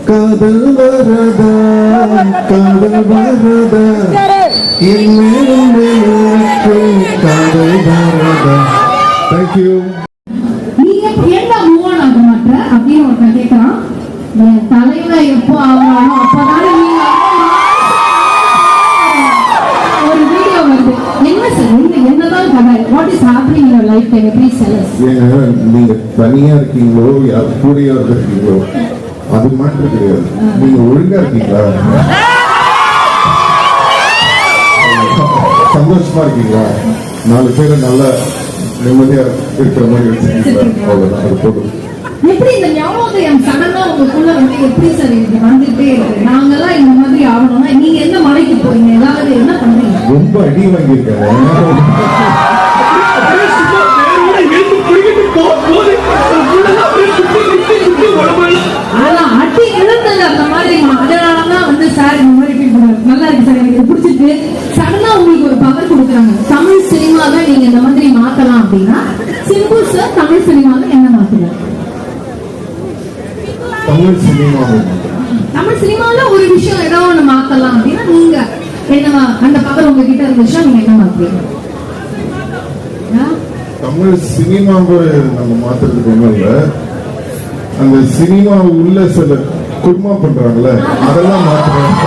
காதல் வரதா காதல் வரதா என் மேலும் காதல் வரதா. தேங்க்யூ. நீங்க ஏன்டா மூவ் ஆன் ஆக மாட்டேற அப்படின்னு ஒருத்தன் கேட்கறான். என் தலைவன் எப்போ ஆகணும் அப்பதானே நீங்க ஒரு வீடியோ வருது. என்ன சார் நீங்க என்னதான் கதை? What is happening in your life? Can you please tell us? ஏங்க நீங்க தனியா இருக்கீங்களோ யார் கூடயா இருக்கீங்களோ அது மாற்றம் கிடையாது. நீங்க ஒழுங்கா இருக்கீங்களா, சந்தோஷமா இருக்கீங்களா, 4 பேரை நல்லா நிம்மதியா இருக்கிற மாதிரி வச்சிருக்கீங்களா, அவ்வளவுதான். அது போதும். எப்படி இந்த ஞாபகம் சடனா உங்களுக்குள்ள வந்து எப்படி சார் இது வந்துட்டே இருக்கு? நாங்கெல்லாம் இந்த மாதிரி ஆகணும்னா நீங்க எந்த மலைக்கு போறீங்க? ஏதாவது என்ன பண்றீங்க? ரொம்ப அடி வாங்கியிருக்கேன். ஆனா அடி எழுந்தது அந்த மாதிரி. அதனாலதான் வந்து சார் இந்த மாதிரி ஃபீல் பண்ணுவாரு. நல்லா இருக்கு சார், எனக்கு பிடிச்சிருக்கு. சடனா உங்களுக்கு ஒரு பவர் கொடுக்குறாங்க. தமிழ் சினிமாவை நீங்க இந்த மாதிரி மாத்தலாம் அப்படின்னா சிம்பிள் சார், தமிழ் சினிமாவை என்ன மாத்தலாம்? தமிழ் சினிமாவில ஒரு விஷயம் ஏதோ ஒண்ணு மாத்தலாம் அப்படின்னா நீங்க என்ன அந்த பவர் உங்ககிட்ட இருந்துச்சுன்னா நீங்க என்ன மாத்துவீங்க? தமிழ் சினிமாவை நம்ம மாத்துறதுக்கு ஒண்ணும் இல்ல, அந்த சினிமா உள்ள சில குடும்பம் பண்றாங்கல்ல அதெல்லாம் மாத்துறாங்க.